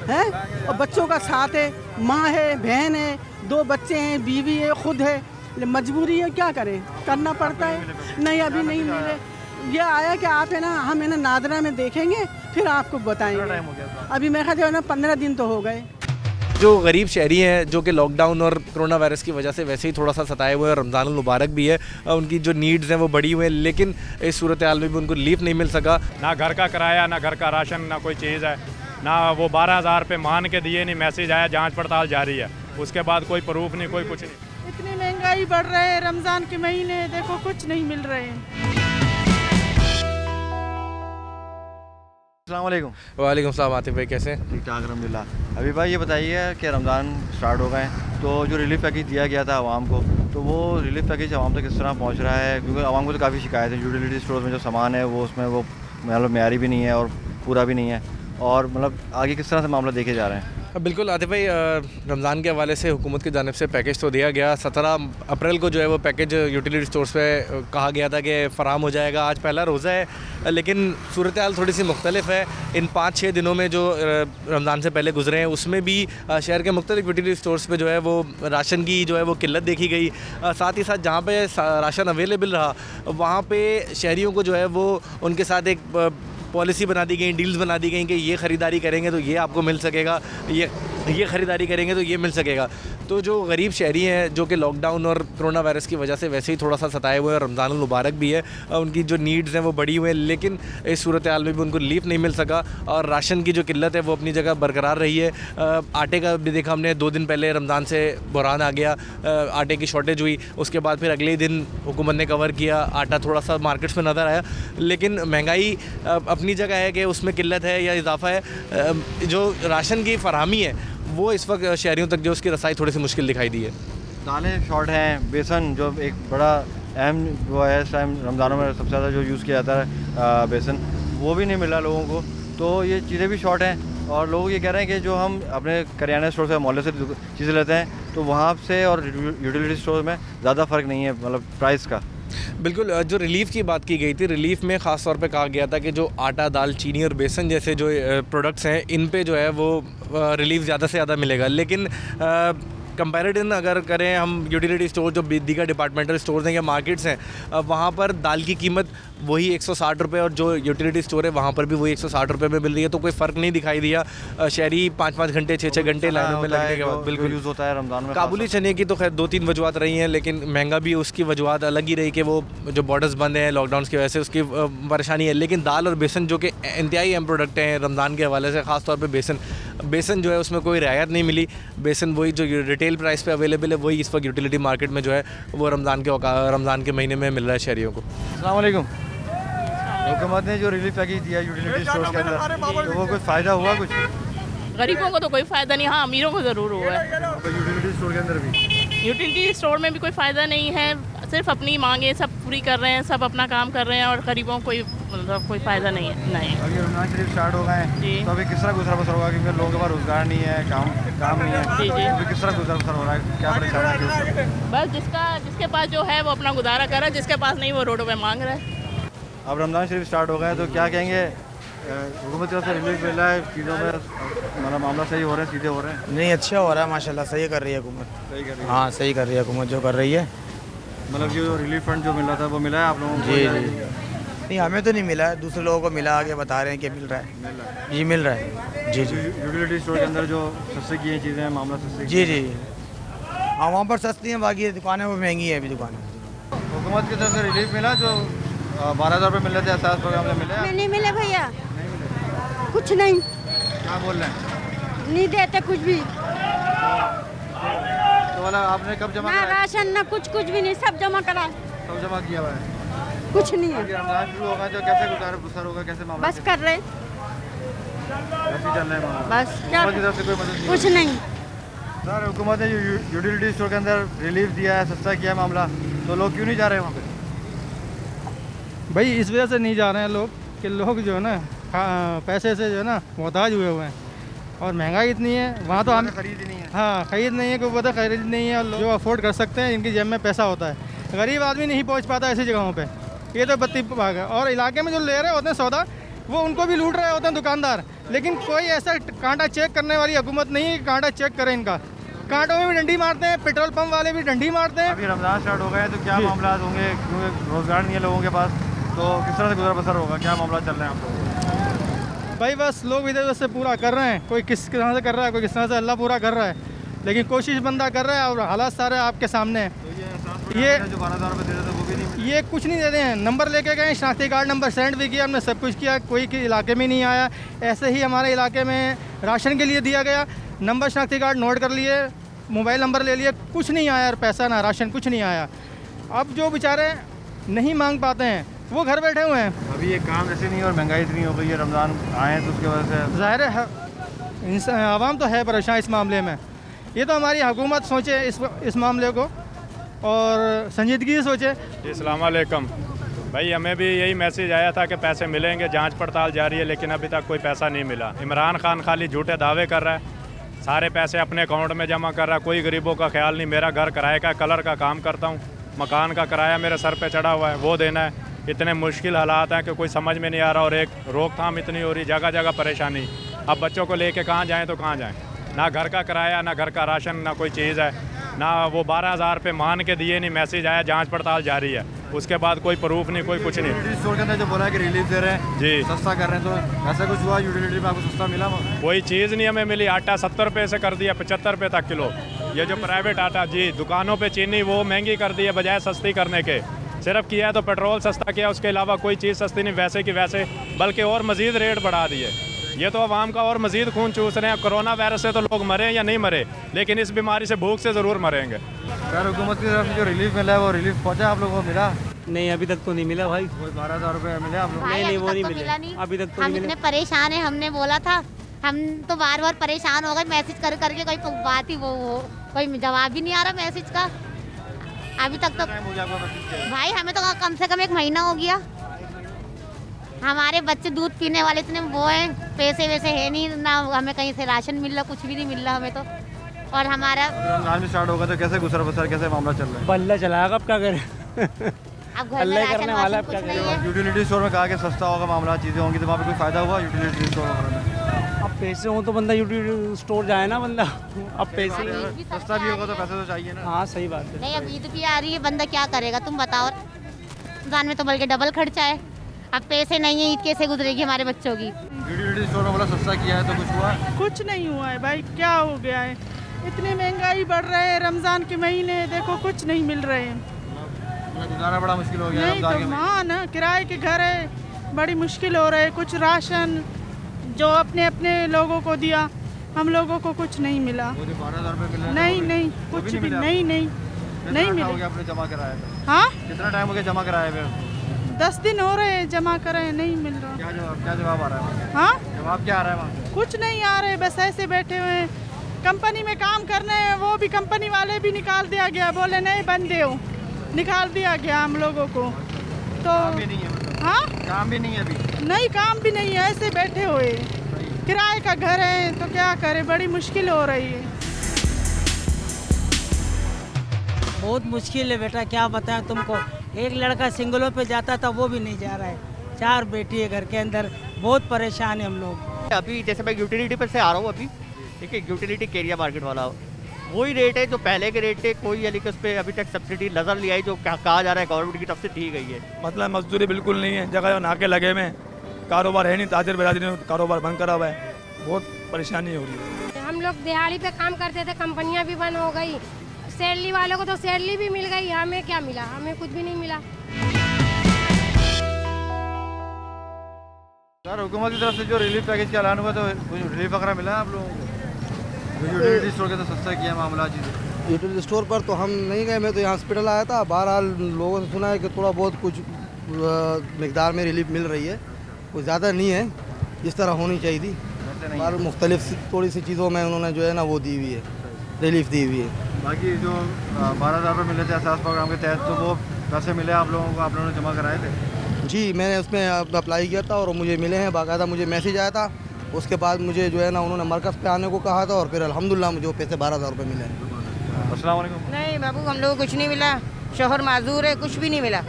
हैं। और बच्चों का साथ है, माँ है, बहन है, 2 बच्चे हैं, बीवी है, खुद है, मजबूरी है, क्या करें, करना पड़ता है। नहीं, अभी नहीं मिले। ये आया कि आप है ना, हम है ना नादरा में देखेंगे, फिर आपको बताएंगे। अभी मैं कहते हो ना 15 दिन तो हो गए। जो गरीब शहरी हैं, जो कि लॉकडाउन और कोरोना वायरस की वजह से वैसे ही थोड़ा सा सताए हुए हैं, रमज़ान मुबारक भी है, उनकी जो नीड्स हैं वो बढ़ी हुई हैं, लेकिन इस सूरत हाल में भी उनको रिलीफ नहीं मिल सका। ना घर का किराया, ना घर का राशन, ना कोई चीज़ है, ना वो 12,000 रुपये मान के दिए, नहीं मैसेज आया जांच पड़ताल जारी है, उसके बाद कोई प्रूफ नहीं, कोई कुछ नहीं। इतनी महंगाई बढ़ रही है, रमज़ान के महीने देखो कुछ नहीं मिल रहे हैं। अस्सलामुअलैकुम। वालेकुम सलाम। आतिफ भाई कैसे हैं? ठीक ठाक अल्हम्दुलिल्लाह। अभी भाई ये बताइए कि रमज़ान स्टार्ट हो गए हैं, तो जो रिलीफ पैकेज दिया गया था आवाम को, तो वो रिलीफ पैकेज आवाम तक किस तरह पहुंच रहा है? क्योंकि आवाम को तो काफ़ी शिकायत है, यूटिलिटी स्टोर में जो सामान है वो उसमें वो मतलब मेयारी भी नहीं है और पूरा भी नहीं है, और मतलब आगे किस तरह से मामला देखे जा रहे हैं? बिल्कुल आतिफ भाई, रमज़ान के हवाले से हुकूमत की जानिब से पैकेज तो दिया गया। 17 अप्रैल को जो है वो पैकेज यूटिलिटी स्टोर्स पे कहा गया था कि फ़राहम हो जाएगा। आज पहला रोज़ा है, लेकिन सूरत हाल थोड़ी सी मुख्तलिफ है। इन 5-6 दिनों में जो रमज़ान से पहले गुजरे हैं, उसमें भी शहर के मुख्तलिफ यूटिलिटी स्टोर्स पे जो है वो राशन की जो है वो किल्लत देखी गई। साथ ही साथ जहाँ पे राशन अवेलेबल रहा, वहाँ पर शहरियों को जो है वो उनके साथ एक पॉलिसी बना दी गई, डील्स बना दी गई कि ये ख़रीदारी करेंगे तो ये आपको मिल सकेगा, ये ख़रीदारी करेंगे तो ये मिल सकेगा। तो जो गरीब शहरी हैं, जो कि लॉकडाउन और कोरोना वायरस की वजह से वैसे ही थोड़ा सा सताए हुए हैं, रमज़ान मुबारक भी है, उनकी जो नीड्स हैं वो बढ़ी हुई हैं, लेकिन इस सूरत हाल में भी उनको रिलीफ नहीं मिल सका, और राशन की जो किल्लत है वो अपनी जगह बरकरार रही है। आटे का भी देखा हमने, 2 दिन पहले रमज़ान से बहरान आ गया, आटे की शॉर्टेज हुई, उसके बाद फिर अगले दिन हुकूमत ने कवर किया, आटा थोड़ा सा मार्केट्स में नज़र आया, लेकिन महंगाई अपनी जगह है कि उसमें किल्लत है या इजाफा है। जो राशन की फरहमी है वो इस वक्त शहरियों तक जो उसकी रसाई थोड़ी सी मुश्किल दिखाई दी है। दालें शॉर्ट हैं, बेसन जो एक बड़ा अहम वो है इस टाइम रमज़ानों में सबसे ज़्यादा जो यूज़ किया जाता है बेसन, वो भी नहीं मिला लोगों को, तो ये चीज़ें भी शॉर्ट हैं। और लोग ये कह रहे हैं कि जो हम अपने करियाना स्टोर से मोहल्ले से चीज़ें लेते हैं, तो वहाँ से और यूटिलिटी स्टोर में ज़्यादा फ़र्क नहीं है, मतलब प्राइस का। बिल्कुल, जो रिलीफ़ की बात की गई थी, रिलीफ़ में ख़ास तौर पे कहा गया था कि जो आटा, दाल, चीनी और बेसन जैसे जो प्रोडक्ट्स हैं, इन पे जो है वो रिलीफ़ ज़्यादा से ज़्यादा मिलेगा, लेकिन कंपैरिजन अगर करें हम यूटिलिटी स्टोर जो दीगर डिपार्टमेंटल स्टोर्स हैं या मार्केट्स हैं, वहाँ पर दाल की कीमत वही 160 रुपये, और जो यूटिलिटी स्टोर है वहाँ पर भी वही 160 रुपये में मिल रही है, तो कोई फ़र्क नहीं दिखाई दिया। शहरी 5-5 घंटे 6-6 घंटे लाइनों में लगने के बाद बिल्कुल यूज़ होता है रमज़ान में। काबुली चने की तो खैर 2-3 वजूहत रही हैं, लेकिन महंगा भी उसकी वजूहत अलग ही रही कि वो जो बॉर्डर्स बंद हैं लॉकडाउन की वजह से, उसकी परेशानी है। लेकिन दाल और बेसन जो कि इंतहाई अहम प्रोडक्ट हैं रमज़ान के हवाले से, ख़ास तौर पर बेसन जो है उसमें कोई रियायत नहीं मिली। बेसन वही जो रिटेल प्राइस पे अवेलेबल है वही इस वक्त यूटिलिटी मार्केट में जो है वो रमज़ान के महीने में मिल रहा है शहरियों को। अस्सलाम वालेकुम। हुकूमत ने जो रिलीफ पैकेज दिया यूटिलिटी स्टोर्स के अंदर, तो वो कुछ फ़ायदा हुआ कुछ? गरीबों को तो कोई फ़ायदा नहीं, हाँ अमीरों को ज़रूर हुआ है। यूटिलिटी स्टोर के अंदर भी यूटिलिटी स्टोर में भी कोई फ़ायदा नहीं है, सिर्फ अपनी मांगे सब पूरी कर रहे हैं, सब अपना काम कर रहे हैं और गरीबों को मतलब कोई फ़ायदा नहीं है। नहीं, अभी रमज़ान शरीफ स्टार्ट हो गए हैं तो अभी किस तरह गुजरा बसर होगा, क्योंकि लोगों के पास रोज़गार नहीं है, काम नहीं है। जी जी, अभी किस तरह गुजरा बसर हो रहा है, क्या परेशानी है? बस जिसके पास जो है वो अपना गुजारा कर रहा है, जिसके पास नहीं वो रोडों पे मांग रहा है। अब रमज़ान शरीफ स्टार्ट हो गए हैं तो क्या कहेंगे, हुकूमत की तरफ से रिलीफ मिल रहा है चीज़ों में, मतलब मामला सही हो रहे हैं, सीधे हो रहे हैं? नहीं, अच्छा हो रहा है माशाल्लाह, सही कर रही है हुकूमत। सही कर रही है? हाँ सही कर रही है हुकूमत, जो कर रही है। मतलब जो रिलीफ फंड जो मिल रहा था वो मिला है आप लोगों को? जी जी, नहीं हमें तो नहीं मिला है, दूसरे लोगों को मिला, आगे बता रहे हैं कि मिल रहा है। जी मिल रहा है। जी जी, यूटिलिटी स्टोर के अंदर जो सस्ते की चीज़ें, मामला सस्ते। जी जी, हाँ वहाँ पर सस्ती हैं, बाकी दुकानें वो महंगी है अभी दुकानें। हुकूमत की तरफ से रिलीफ मिला, जो 12,000 रुपये मिल रहे थे एहसास प्रोग्राम में, मिले? नहीं मिले भैया, कुछ नहीं। क्या बोल रहे हैं? नहीं देते कुछ भी। तो वाला आपने कब जमा ना कराया? राशन ना कुछ भी नहीं, सब जमा करा। सब जमा किया हुआ है, कुछ नहीं है। रमज़ान शुरू होगा तो कैसे गुजारा बसर होगा, कैसे मामला? बस कर रहे, ऐसे ही चल रहा है मामला। बस हुकूमत की तरफ से कोई मदद नहीं? कुछ नहीं। सर हुकूमत ने यूटिलिटी स्टोर के अंदर रिलीफ दिया है, सस्ता किया है मामला, तो लोग क्यों नहीं जा रहे हैं वहाँ पे? भाई इस वजह से नहीं जा रहे हैं लोग कि लोग जो है ना पैसे से जो है ना मोहताज हुए हुए हैं और महंगाई इतनी है, वहाँ तो हम खरीद नहीं है। हाँ खरीद नहीं है, कोई पता खरीद नहीं है, और जो अफोर्ड कर सकते हैं इनकी जेब में पैसा होता है, गरीब आदमी नहीं पहुँच पाता ऐसी जगहों पे। ये तो बत्ती भाग है। और इलाके में जो ले रहे होते हैं सौदा, वो उनको भी लूट रहे होते हैं दुकानदार, लेकिन कोई ऐसा कांटा चेक करने वाली हुकूमत नहीं है कि कांटा चेक करे इनका। कांटों में भी डंडी मारते हैं, पेट्रोल पंप वाले भी डंडी मारते हैं। अभी रमज़ान स्टार्ट हो गए हैं तो क्या मामला होंगे, क्योंकि रोज़गार नहीं है लोगों के पास, तो किस तरह से गुजर बसर होगा, क्या मामला चल रहे हैं आप लोग? भाई बस लोग इधर उधर से पूरा कर रहे हैं, कोई किस तरह से कर रहा है, कोई किस तरह से, अल्लाह पूरा कर रहा है, लेकिन कोशिश बंदा कर रहा है और हालात सारे आपके सामने हैं। ये जो 12,000 रुपये दे रहे थे वो भी नहीं, ये कुछ नहीं दे रहे हैं। नंबर लेके गए, शनाख्ती कार्ड नंबर सेंड भी किया, हमने सब कुछ किया, कोई के इलाके में नहीं आया। ऐसे ही हमारे इलाके में राशन के लिए दिया गया, नंबर शनाख्ती कार्ड नोट कर लिए, मोबाइल नंबर ले लिए, कुछ नहीं आया, पैसा ना राशन कुछ नहीं आया। अब जो बेचारे नहीं मांग पाते हैं वो घर बैठे हुए हैं। अभी ये काम ऐसे नहीं, और महंगाई इतनी हो गई है, रमज़ान आए तो उसकी वजह से ज़ाहिर है आवाम तो है परेशान इस मामले में। ये तो हमारी हुकूमत सोचे इस मामले को और संजीदगी से सोचे। अस्सलाम वालेकुम भाई, हमें भी यही मैसेज आया था कि पैसे मिलेंगे, जांच पड़ताल जारी है, लेकिन अभी तक कोई पैसा नहीं मिला। इमरान खान खाली झूठे दावे कर रहा है, सारे पैसे अपने अकाउंट में जमा कर रहा है, कोई गरीबों का ख्याल नहीं। मेरा घर किराए का कलर का काम करता हूँ, मकान का किराया मेरे सर पे चढ़ा हुआ है, वो देना है। इतने मुश्किल हालात हैं कि कोई समझ में नहीं आ रहा, और एक रोकथाम इतनी हो रही, जगह जगह परेशानी। अब बच्चों को लेके कहाँ जाएँ तो कहाँ जाएँ, ना घर का किराया, ना घर का राशन, ना कोई चीज़ है, ना वो 12,000 रुपये मान के दिए नहीं, मैसेज आया जांच पड़ताल जारी है, उसके बाद कोई प्रूफ नहीं, कोई कुछ नहीं। स्टोर के अंदर जो बोला है कि रिलीफ दे रहे हैं, जी सस्ता कर रहे हैं, तो ऐसा कुछ हुआ यूटिलिटी में आपको सस्ता मिला? कोई चीज़ नहीं हमें मिली। आटा 70 रुपये से कर दिया 75 रुपये तक किलो। ये जो प्राइवेट आटा, जी दुकानों पे चीनी वो महंगी कर दी है बजाय सस्ती करने के। सिर्फ किया है तो पेट्रोल सस्ता किया, उसके अलावा कोई चीज़ सस्ती नहीं, वैसे की वैसे, बल्कि और मज़ीद रेट बढ़ा दिए। ये तो आवाम का और मज़ीद खून चूस रहे हैं। कोरोना वायरस से तो लोग मरे या नहीं मरे, लेकिन इस बीमारी से भूख से ज़रूर मरेंगे। सर हुकूमत की तरफ से जो रिलीफ मिला है वो रिलीफ पहुँचा आप लोगों को, मिला? नहीं अभी तक तो नहीं मिला भाई। कोई 12,000 रुपये मिले आप लोग? नहीं वो नहीं मिले अभी तक तो नहीं मिले। इतने परेशान है, हमने बोला था, हम तो बार बार परेशान हो गए, मैसेज कर करके कोई बात ही वो कोई जवाब ही नहीं आ रहा मैसेज का अभी तक। तो भाई हमें तो कम से कम 1 महीना हो गया। हमारे बच्चे दूध पीने वाले इतने वो हैं, पैसे वैसे है नहीं, ना हमें कहीं से राशन मिल रहा, कुछ भी नहीं मिल रहा हमें तो। और हमारा रमज़ान भी स्टार्ट होगा तो कैसे गुजर बसर, कैसे मामला चल रहा है? बल्ला चलाएगा, अब क्या करें। अब घर में राशन वाशन कुछ नहीं है। यूटिलिटी स्टोर में कहा कि सस्ता होगा मामला, चीज़ें होंगी, तो वहाँ पे कोई फ़ायदा हुआ यूटिलिटी स्टोर में? अब पैसे हो तो बंदा यूटिलिटी स्टोर जाए ना बंदा। अब पैसे सस्ता भी होगा तो पैसे तो चाहिए ना। हाँ सही बात है। नहीं अब ईद भी आ रही है, बंदा क्या करेगा तुम बताओ। रमज़ान में तो बल्कि डबल खर्चा है, अब पैसे नहीं है, ईद कैसे गुजरेगी हमारे बच्चों की। यूटिलिटी स्टोर में बोला सस्ता किया है तो कुछ हुआ? कुछ नहीं हुआ है भाई, क्या हो गया है, इतनी महंगाई बढ़ रही है, रमज़ान के महीने देखो कुछ नहीं मिल रहे हैं, गुजारा बड़ा मुश्किल हो गया। नहीं तो हाँ ना, किराए के घर है, बड़ी मुश्किल हो रहा है। कुछ राशन जो अपने अपने लोगों को दिया, हम लोगों को कुछ नहीं मिला। 12,000 रुपये मिले? नहीं कुछ भी नहीं मिले। आपने जमा कराया था? हाँ कितना टाइम हो गया जमा कराया? 10 दिन हो रहे हैं जमा करे, नहीं मिल रहा। क्या जवाब आ रहा है? हाँ, जवाब क्या आ रहा है वहाँ से? कुछ नहीं आ रहे, बस ऐसे बैठे हुए हैं। कंपनी में काम करने हैं, वो भी कंपनी वाले भी निकाल दिया गया, बोले नहीं बंदे हो, निकाल दिया गया हम लोगों को। तो काम भी नहीं है मतलब? हाँ, काम भी नहीं है अभी? नहीं, काम भी नहीं है, ऐसे बैठे हुए। किराए का घर है तो क्या करें, बड़ी मुश्किल हो रही है। बहुत मुश्किल है बेटा, क्या बताएं तुमको। एक लड़का सिंगलों पे जाता था, वो भी नहीं जा रहा है। 4 बेटी है घर के अंदर, बहुत परेशान है हम लोग। अभी जैसे मैं यूटिलिटी पर से आ रहा हूँ अभी, ठीक है, यूटिलिटी केरिया मार्केट वाला वही रेट है जो पहले के रेट थे। कोई यानी कि उस पर अभी तक सब्सिडी नज़र नहीं आई जो कहा जा रहा है गवर्नमेंट की तरफ से दी गई है। मतलब मजदूरी बिल्कुल नहीं है, जगह नाके लगे में, कारोबार है नहीं, ताजर बिरादरी ने कारोबार बंद करा हुआ है, बहुत परेशानी हो रही है। हम लोग दिहाड़ी पे काम करते थे, कंपनियां भी बंद हो गई। सैलरी वालों को तो सैलरी भी मिल गई, हमें क्या मिला? हमें कुछ भी नहीं मिला। सर, हुकूमत की तरफ से जो रिलीफ पैकेज का ऐलान हुआ तो रिलीफ वगैरह मिला है आप लोगों को? यूटिलिटी स्टोर के तो सस्ता किया मामला चीज़ें। यूटिलिटी स्टोर पर तो हम नहीं गए, मैं तो यहाँ हॉस्पिटल आया था। बहरहाल लोगों से सुना है कि थोड़ा बहुत कुछ मिकदार में रिलीफ मिल रही है, कुछ ज़्यादा नहीं है जिस तरह होनी चाहिए थी। बार मुख्तलिफ थोड़ी सी चीज़ों में उन्होंने जो है ना वो दी हुई है, रिलीफ दी हुई है। बाकी जो 12,000 रुपये मिले थे एहसास प्रोग्राम के तहत, तो वो पैसे मिले आप लोगों को? आप लोगों ने जमा कराए थे? जी, मैंने उसमें अप्लाई किया था और मुझे मिले हैं, बाकायदा मुझे मैसेज आया था। उसके बाद मुझे जो है ना उन्होंने मरकज़ पे आने को कहा था और फिर अल्हम्दुलिल्लाह मुझे वो पैसे 12,000 रुपये मिले हैं। अस्सलाम वालेकुम। नहीं बाबू, हम लोगों को कुछ नहीं मिला। शोहर माजूर है, कुछ भी नहीं मिला,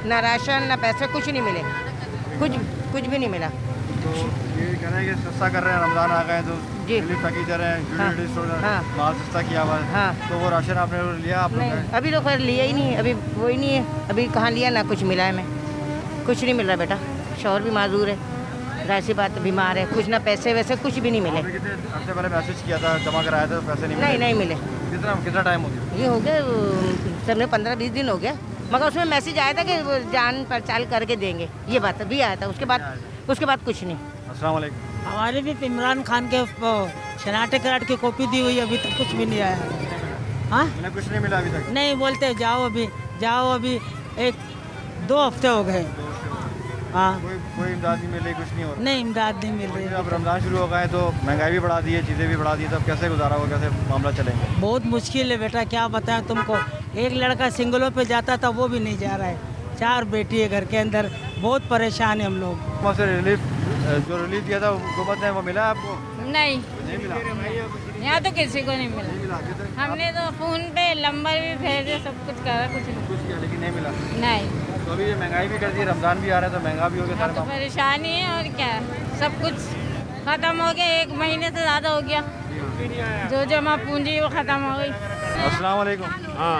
ना राशन ना पैसे, कुछ नहीं मिले, कुछ भी नहीं मिला। तो ये कह रहे हैं कि सस्ता कर रहे हैं, रमज़ान आ गए तो रिलीफ पैकेज दे रहे हैं, यूटिलिटी स्टोर माल सस्ता किया हुआ है। तो वो राशन आपने लिया? आप नहीं, अभी तो खैर लिया ही नहीं, अभी वही नहीं है, अभी कहाँ लिया, ना कुछ मिला है। हमें कुछ नहीं मिल रहा बेटा, शोहर भी माजूर है, ऐसी बात, बीमार है, कुछ ना पैसे वैसे कुछ भी नहीं मिले। हफ्ते पहले मैसेज किया था, जमा कराया था, पैसे नहीं मिले? नहीं मिले। कितना टाइम हो गया? ये हो गया सबने 15-20 दिन हो गया, मगर उसमें मैसेज आया था कि वो जान पहचान करके देंगे, ये बात भी आया था। उसके बाद कुछ नहीं। अस्सलाम वालेकुम। हमारे भी इमरान खान के शनाख्ती कार्ड की कॉपी दी हुई, अभी तक कुछ भी नहीं आया। हाँ, कुछ नहीं मिला अभी तक? नहीं, बोलते जाओ अभी 1-2 हफ्ते हो गए। हाँ, कोई इमदाद नहीं मिल रही, कुछ नहीं हो रहा? नहीं, इमदाद नहीं मिल रही। अब रमज़ान शुरू हो गए तो महंगाई भी बढ़ा दी है, चीज़ें भी बढ़ा दी है, तो अब कैसे गुजारा होगा, कैसे मामला चलेंगे? बहुत मुश्किल है बेटा, क्या बताएं तुमको। एक लड़का सिंगलों पे जाता था, वो भी नहीं जा रहा है। 4 बेटी है घर के अंदर, बहुत परेशान है हम लोग। वहाँ से जो रिलीफ दिया था हुकूमत ने, वो मिला आपको? नहीं मिला। यहाँ तो किसी को नहीं मिला। हमने तो फ़ोन पे नंबर भी भेजे, सब कुछ करा, कुछ किया लेकिन नहीं मिला। नहीं। तो अभी ये महंगाई भी कर दी, रमज़ान भी आ रहा है तो महंगा भी हो गया। तो परेशानी है और क्या, सब कुछ ख़त्म हो गया, 1 महीने से ज़्यादा हो गया, जो जमा पूंजी वो ख़त्म हो गई। अस्सलाम वालेकुम। हाँ,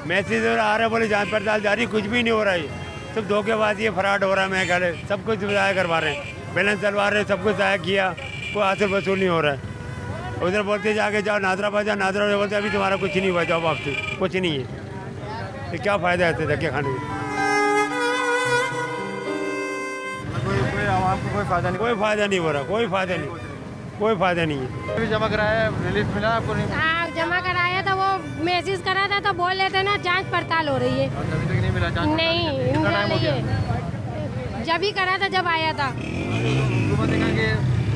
मैसेज आ रहा है, बोले जांच पड़ताल जारी, कुछ भी नहीं हो रहा है, सब धोखेबाजी है, फ्रॉड हो रहा है। मैं कह रहे सब कुछ ज़ाया करवा रहे हैं, बैलेंस चलवा रहे हैं, सब कुछ ज़ाया किया, कोई हासिल वसूल नहीं हो रहा है। उधर बोलते जाके जाओ नादराबाद, जाओ नादराबाद, बोलते अभी तुम्हारा कुछ नहीं हुआ, जाओ वापसी, कुछ नहीं है। तो क्या फ़ायदा है धक्के खाने में? आपको कोई फ़ायदा नहीं? कोई फ़ायदा नहीं हो रहा, कोई फ़ायदा नहीं है। अभी जमा कराया, रिलीफ मिला आपको? नहीं, हाँ, जमा कराया था, वो मैसेज करा था तो बोल रहे थे ना जांच पड़ताल हो रही है। अभी तक नहीं मिला? नहीं, जब ही करा था जब आया था। हुकूमत ने कहा कि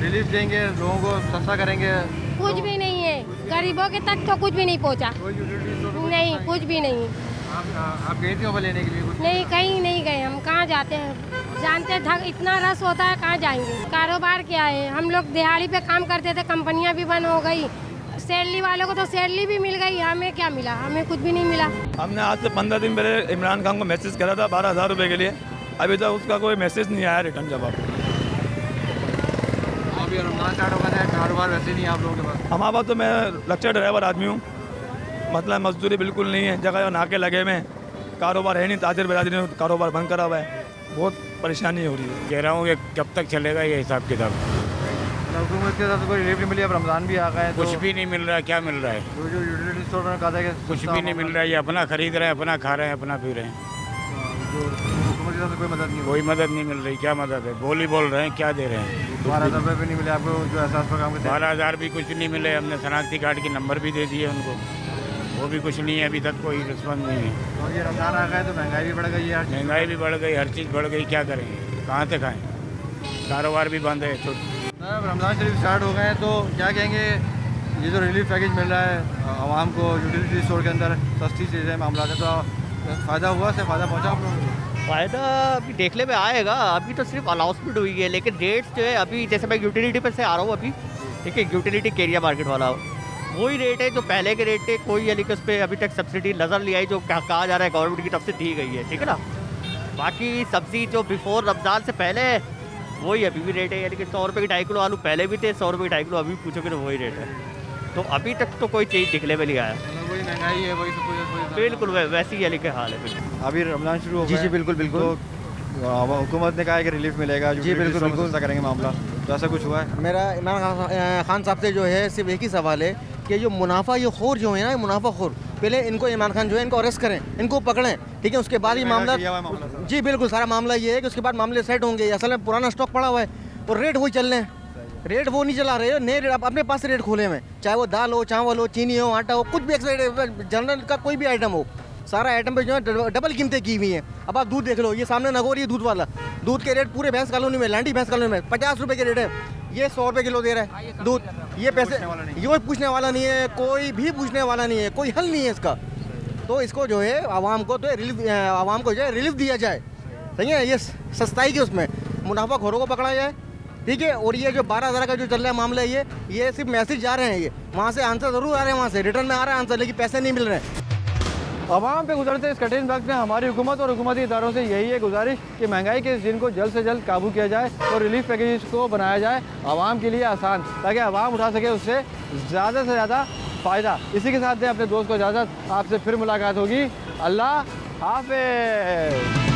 रिलीफ देंगे, लोगों को सस्ता करेंगे, कुछ भी नहीं है, गरीबों के तक तो कुछ भी नहीं पहुंचा। नहीं, कुछ भी नहीं। आप गई थी लेने के लिए? नहीं, कहीं नहीं गए, हम कहाँ जाते हैं, जानते थे इतना रस होता है, कहाँ जाएंगे। कारोबार क्या है, हम लोग दिहाड़ी पे काम करते थे, कंपनियां भी बंद हो गई। सैलरी वालों को तो सैलरी भी मिल गई, हमें क्या मिला? हमें कुछ भी नहीं मिला। हमने आज से 15 दिन पहले इमरान खान को मैसेज करा था 12,000 रुपये के लिए, अभी तक उसका कोई मैसेज नहीं आया, रिटर्न जवाब। अभी रमज़ान स्टार्ट हो गया है, कारोबार वैसे नहीं आप लोगों के पास? हमारे पास तो मैं लेक्चर ड्राइवर आदमी हूँ, मतलब मजदूरी बिल्कुल नहीं है, जगह नाके लगे में, कारोबार है नहीं, ताजर बिरादरी ने कारोबार बंद करा हुआ है, बहुत परेशानी हो रही है। कह रहा हूँ कि कब तक चलेगा ये हिसाब किताब? हुकूमत के साथ कोई रिलीफ नहीं मिली, अब रमज़ान भी आ गए तो कुछ भी नहीं मिल रहा है। क्या मिल रहा है? जो यूटिलिटी स्टोर में कहा था कि कुछ भी नहीं मिल रहा है, ये अपना खरीद रहे हैं, अपना खा रहे हैं, अपना पी रहे हैं। हुकूमत की तरफ से कोई मदद नहीं? कोई मदद नहीं मिल रही। क्या मदद है? बोल रहे हैं, क्या दे रहे हैं? 12,000 रुपये भी नहीं मिले आपको जो एहसास प्रोग्राम के? 12,000 भी कुछ नहीं मिले। हमने शनाख्ती कार्ड के नंबर भी दे दिए उनको, वो भी कुछ नहीं है, अभी तक कोई रिस्पॉन्स नहीं है। और ये रमज़ान आ गया तो महंगाई भी बढ़ गई है, महंगाई भी बढ़ गई, हर चीज़ बढ़ गई, क्या करेंगे, कहाँ से खाएं, कारोबार भी बंद है। रमज़ान शरीफ स्टार्ट हो गए हैं तो क्या कहेंगे, ये जो रिलीफ पैकेज मिल रहा है आवाम को यूटिलिटी स्टोर के अंदर सस्ती चीज़ें मामला है, तो फ़ायदा हुआ से फ़ायदा पहुँचा आप लोगों को? फ़ायदा अभी देखने में आएगा, अभी तो सिर्फ अनाउंसमेंट हुई है, लेकिन रेट्स जो है अभी, जैसे मैं यूटिलिटी पर से आ रहा हूँ अभी, ठीक है, यूटिलिटी एरिया मार्केट वाला वही रेट है जो पहले के रेट थे, कोई यानी कि उस पर अभी तक सब्सिडी नज़र नहीं आई जो कहा जा रहा है गवर्नमेंट की तरफ से दी गई है, ठीक है ना। बाकी सब्जी जो बिफोर रमज़ान से पहले वही अभी भी रेट है, यानी कि 100 रुपये की 2.5 किलो आलू पहले भी थे, 100 रुपये की 2.5 किलो अभी पूछोगे तो वही रेट है। तो अभी तक तो कोई चीज़ दिखने में नहीं आया, वही महंगाई है, वही सब कुछ बिल्कुल वैसी यानी कि हाल है। बिल्कुल अभी रमज़ान शुरू हो गया, जी बिल्कुल बिल्कुल। तो हुकूमत ने कहा है कि रिलीफ मिलेगा, जी बिल्कुल बिल्कुल करेंगे मामला, तो ऐसा कुछ हुआ है? मेरा इमरान खान साहब से जो है सिर्फ एक ही सवाल है कि जो मुनाफा ये खोर जो है ना, मुनाफाखोर, पहले इनको इमरान खान जो है इनको अरेस्ट करें, इनको पकड़ें, ठीक है, उसके बाद ये मामला, जी बिल्कुल सारा मामला ये है कि उसके बाद मामले सेट होंगे। असल में पुराना स्टॉक पड़ा हुआ है और रेट वही चल रहे हैं, रेट वो नहीं चला रहे, नए रेट अपने पास से रेट खोले हुए, चाहे वो दाल हो, चावल हो, चीनी हो, आटा हो, कुछ भी जनरल का कोई भी आइटम हो, सारा आइटम पे जो है डबल कीमतें की हुई हैं। अब आप दूध देख लो, ये सामने नगोरी है दूध वाला, दूध के रेट पूरे भैंस कॉलोनी में, लैंडी भैंस कॉलोनी में 50 रुपये के रेट है, ये 100 रुपये किलो दे रहा है दूध। ये पैसे ये कोई पूछने वाला नहीं है, कोई भी पूछने वाला नहीं है, कोई हल नहीं है इसका। तो इसको जो है आवाम को तो रिलीफ, आवाम को जो है रिलीफ दिया जाए, सही है, ये सस्ताई की उसमें मुनाफाखोरों को पकड़ा जाए, ठीक है। और ये जो 12,000 का जो चल रहा है मामला, ये सिर्फ मैसेज जा रहे हैं, ये वहाँ से आंसर ज़रूर आ रहे हैं, वहाँ से रिटर्न में आ रहा है आंसर, लेकिन पैसे नहीं मिल रहे हैं। आवाम पे गुजरते इस कठिन वक्त में हमारी हुकूमत और हुकूमती इदारों से यही है गुजारिश कि महंगाई के इस दिन को जल्द से जल्द काबू किया जाए और रिलीफ पैकेज को बनाया जाए आवाम के लिए आसान, ताकि आवाम उठा सके उससे ज़्यादा से ज़्यादा फ़ायदा। इसी के साथ दें अपने दोस्त को इजाज़त, आपसे फिर मुलाकात होगी। अल्लाह हाफ़िज़।